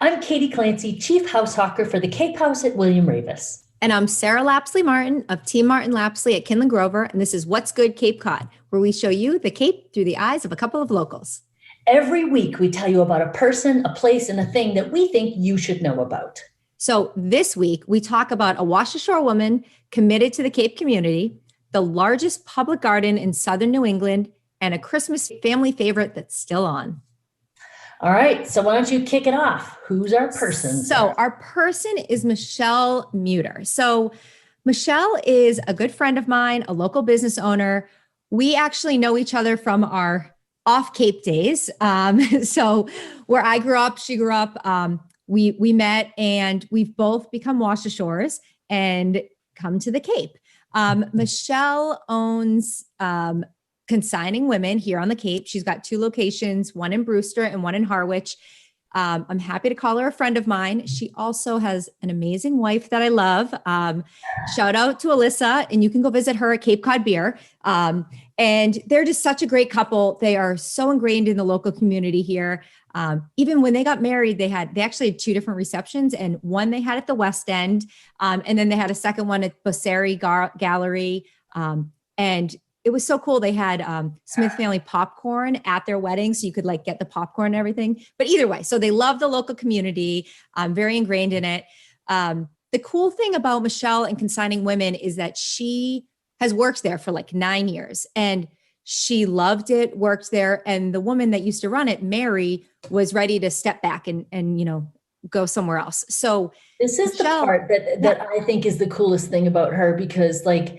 I'm Katie Clancy, Chief House Hawker for the Cape House at William Ravis. And I'm Sarah Lapsley Martin of Team Martin Lapsley at Kinlan Grover. And this is What's Good Cape Cod, where we show you the Cape through the eyes of a couple of locals. Every week, we tell you about a person, a place, and a thing that we think you should know about. So this week, we talk about a wash ashore woman committed to the Cape community, the largest public garden in southern New England, and a Christmas family favorite that's still on. All right, so why don't you kick it off? Who's our person? So our person is Michelle Meuter. So Michelle is a good friend of mine, a local business owner. We actually know each other from our off Cape days. So where I grew up, she grew up, we met and we've both become wash ashores and come to the Cape. Michelle owns Consigning Women here on the Cape. She's got 2 locations, one in Brewster and one in Harwich. I'm happy to call her a friend of mine. She also has an amazing wife that I love. Shout out to Alyssa, and you can go visit her at Cape Cod Beer. And they're just such a great couple. They are so ingrained in the local community here. Even when they got married, they actually had 2 different receptions, and one they had at the West End, and then they had a second one at Bosseri Gallery. And it was so cool. They had Smith family popcorn at their wedding, so you could like get the popcorn and everything. But either way, so they love the local community, very ingrained in it. The cool thing about Michelle and Consigning Women is that she has worked there for like 9 years, and she loved it, worked there. And the woman that used to run it, Mary, was ready to step back and go somewhere else. So this is Michelle, the part that I think is the coolest thing about her, because like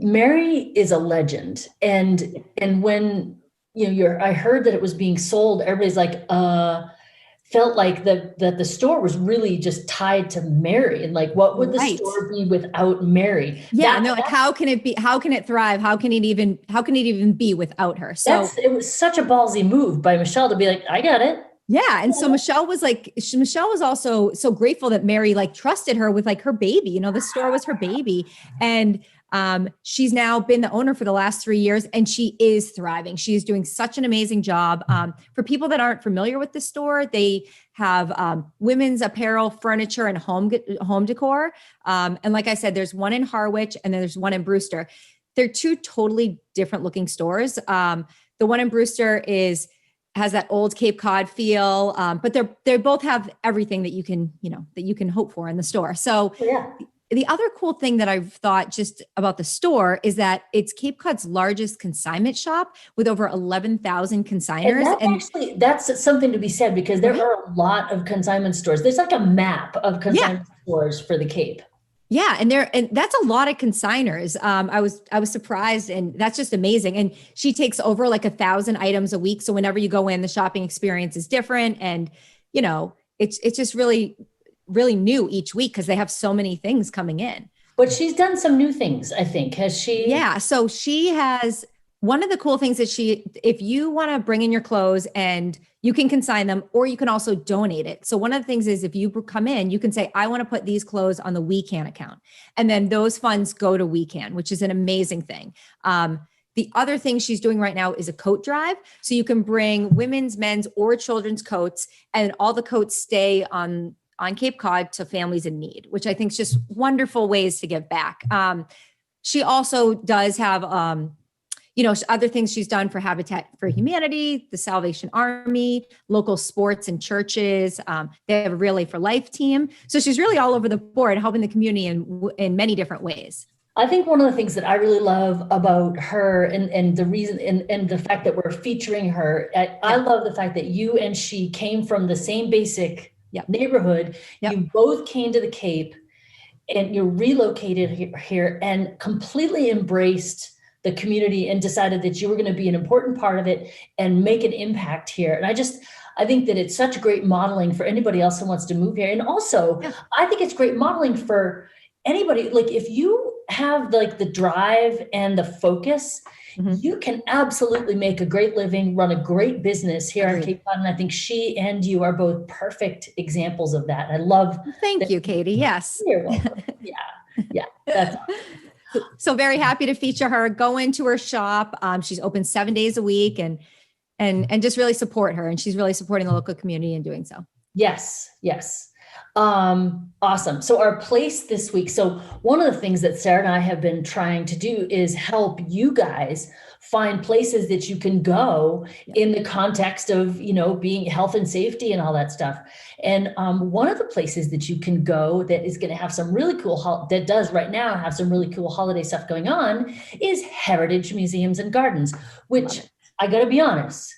Mary is a legend. And when, I heard that it was being sold, everybody's like, felt like that the store was really just tied to Mary. And like, what would the store be without Mary? Yeah. And they're like, how can it be? How can it thrive? How can it even be without her? So it was such a ballsy move by Michelle to be like, I got it. Yeah. And so Michelle was also so grateful that Mary like trusted her with like her baby, the store was her baby. And she's now been the owner for the last 3 years, and she is thriving. She is doing such an amazing job. For people that aren't familiar with the store, they have women's apparel, furniture, and home decor. And like I said, there's one in Harwich and then there's one in Brewster. They're 2 totally different looking stores. The one in Brewster has that old Cape Cod feel, but they both have everything that you can hope for in the store. So yeah. The other cool thing that I've thought just about the store is that it's Cape Cod's largest consignment shop with over 11,000 consigners. And that's something to be said, because there are a lot of consignment stores. There's like a map of consignment stores for the Cape. Yeah. And that's a lot of consigners. I was surprised, and that's just amazing. And she takes over like 1,000 items a week. So whenever you go in, the shopping experience is different. And, it's just really new each week because they have so many things coming in. But she's done some new things, I think. Has she? Yeah. So she has, one of the cool things that if you want to bring in your clothes, and you can consign them, or you can also donate it. So one of the things is, if you come in, you can say, I want to put these clothes on the WeCan account. And then those funds go to WeCan, which is an amazing thing. The other thing she's doing right now is a coat drive. So you can bring women's, men's, or children's coats, and all the coats stay on Cape Cod to families in need, which I think is just wonderful ways to give back. She also does have, other things she's done for Habitat for Humanity, the Salvation Army, local sports and churches. They have a Relay for Life team. So she's really all over the board, helping the community in many different ways. I think one of the things that I really love about her and the reason and the fact that we're featuring her, I love the fact that you and she came from the same basic neighborhood. Yep. You both came to the Cape, and you relocated here and completely embraced the community and decided that you were going to be an important part of it and make an impact here. And I think that it's such great modeling for anybody else who wants to move here. And also, I think it's great modeling for anybody. Like, if you have like the drive and the focus, you can absolutely make a great living, run a great business here on Cape Cod. And I think she and you are both perfect examples of that. I love. Thank you, Katie. Yes. You're welcome. Yeah. That's awesome. So very happy to feature her. Go into her shop. She's open 7 days a week, and just really support her. And she's really supporting the local community in doing so. Yes, yes. Awesome. So our place this week. So one of the things that Sarah and I have been trying to do is help you guys find places that you can go in the context of, being health and safety and all that stuff. And one of the places that you can go that is going to have some really cool, that does right now have some really cool holiday stuff going on, is Heritage Museums and Gardens, which I got to be honest,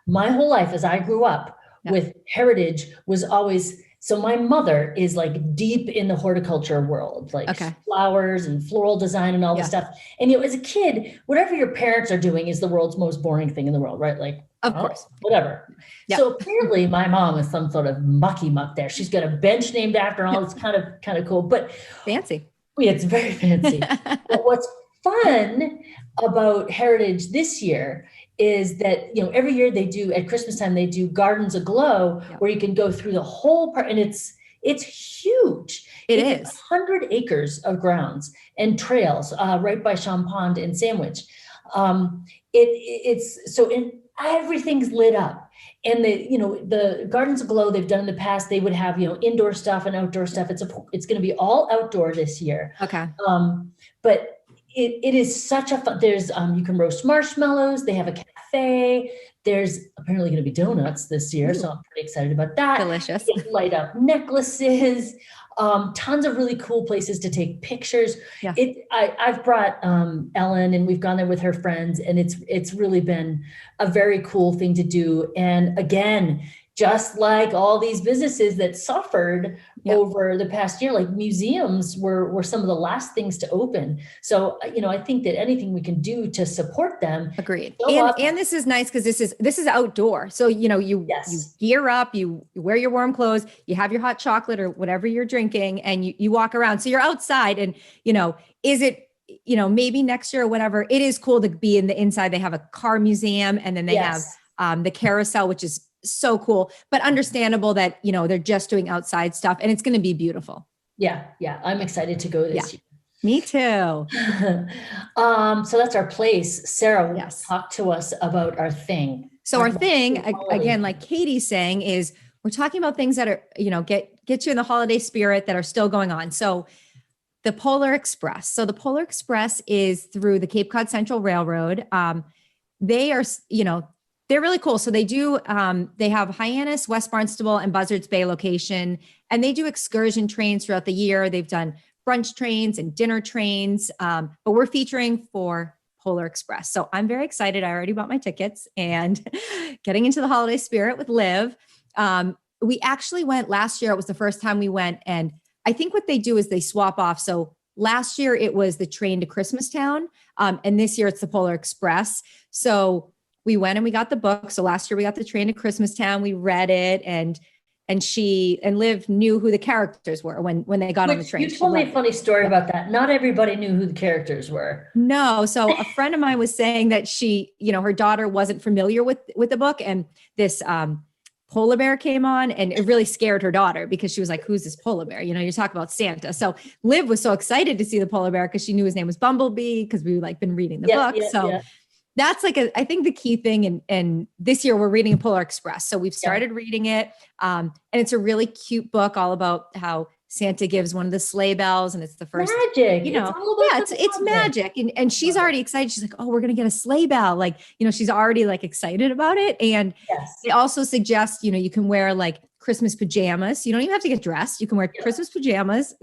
my whole life as I grew up with heritage was always, so my mother is like deep in the horticulture world, like flowers and floral design and all this stuff. And, as a kid, whatever your parents are doing is the world's most boring thing in the world, right? Like, of course, whatever. Yep. So apparently my mom is some sort of mucky muck there. She's got a bench named after her, all it's kind of cool, but fancy. Yeah, it's very fancy. But what's fun about Heritage this year is that, every year they do, at Christmas time, they do Gardens Aglow, where you can go through the whole part, and it's huge. It is 100 acres of grounds and trails right by Sham Pond in Sandwich. It's so everything's lit up. And the Gardens Aglow they've done in the past, they would have, indoor stuff and outdoor stuff. It's going to be all outdoor this year. Okay. But it is such a fun, there's, you can roast marshmallows. They have a cafe. There's apparently going to be donuts this year. So I'm pretty excited about that. Delicious. Light up necklaces, tons of really cool places to take pictures. Yeah. I've brought, Ellen, and we've gone there with her friends, and it's really been a very cool thing to do. And again, just like all these businesses that suffered over the past year, like museums were some of the last things to open. So, I think that anything we can do to support them. Agreed. And this is nice because this is outdoor. So, you gear up, you wear your warm clothes, you have your hot chocolate or whatever you're drinking, and you walk around. So you're outside, and, is it, maybe next year or whatever, it is cool to be in the inside. They have a car museum, and then they have the carousel, which is so cool, but understandable that, they're just doing outside stuff, and it's going to be beautiful. Yeah. Yeah. I'm excited to go this year. Me too. So that's our place. Sarah, talk to us about our thing. So our thing, again, like Katie's saying, is we're talking about things that are, get you in the holiday spirit that are still going on. So the PoIar Express. So the PoIar Express is through the Cape Cod Central Railroad. They are, they're really cool. So they do, they have Hyannis, West Barnstable, and Buzzards Bay location, and they do excursion trains throughout the year. They've done brunch trains and dinner trains, but we're featuring for PoIar Express. So I'm very excited. I already bought my tickets and getting into the holiday spirit with Liv. We actually went last year. It was the first time we went. And I think what they do is they swap off. So last year it was the train to Christmastown. And this year it's the PoIar Express. So we went and we got the book. So last year we got the train to Christmastown. We read it, and Liv knew who the characters were when they got on the train. You told me a funny story about that. Not everybody knew who the characters were. No. So a friend of mine was saying that she, her daughter wasn't familiar with the book, and this polar bear came on, and it really scared her daughter because she was like, who's this polar bear? You're talking about Santa. So Liv was so excited to see the polar bear because she knew his name was Bumblebee, because we been reading the book. That's I think the key thing. And this year we're reading a PoIar Express. So we've started reading it. And it's a really cute book all about how Santa gives one of the sleigh bells, and it's the first magic. It's magic. And she's already excited. She's like, oh, we're going to get a sleigh bell. Like, she's already excited about it. And they also suggest, you can wear Christmas pajamas. You don't even have to get dressed. You can wear Christmas pajamas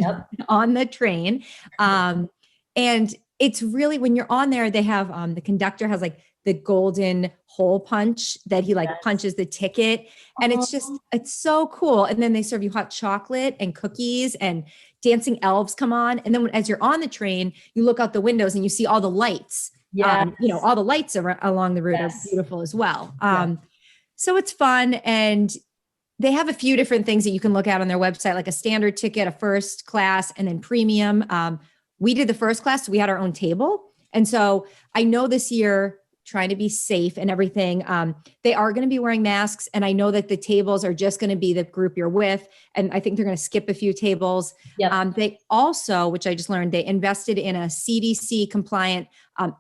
on the train. And it's really, when you're on there, they have, the conductor has the golden hole punch that he punches the ticket. And it's so cool. And then they serve you hot chocolate and cookies, and dancing elves come on. And then as you're on the train, you look out the windows and you see all the lights. All the lights along the route are beautiful as well. So it's fun. And they have a few different things that you can look at on their website, like a standard ticket, a first class, and then premium. We did the first class, so we had our own table. And so I know this year, trying to be safe and everything, they are going to be wearing masks. And I know that the tables are just going to be the group you're with. And I think they're going to skip a few tables. They also, which I just learned, they invested in a CDC compliant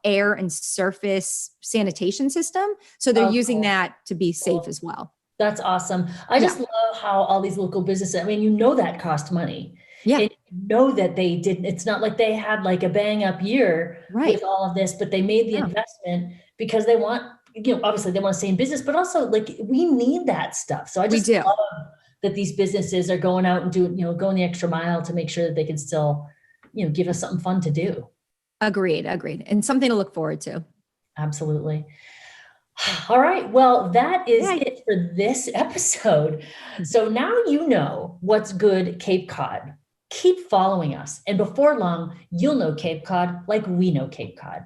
air and surface sanitation system. So they're using that to be safe as well. That's awesome. I Yeah. just love how all these local businesses, I mean, you know, that cost money. Yeah. And you know that they didn't, it's not like they had like a bang up year Right. with all of this, but they made the No, investment because they want, obviously they want to stay in business, but also like we need that stuff. So I we just do. love that these businesses are going out and doing, going the extra mile to make sure that they can still, give us something fun to do. Agreed. Agreed. And something to look forward to. Absolutely. All right. Well, that is Yeah. it for this episode. So now you know what's good, Cape Cod. Keep following us. And before long, you'll know Cape Cod like we know Cape Cod.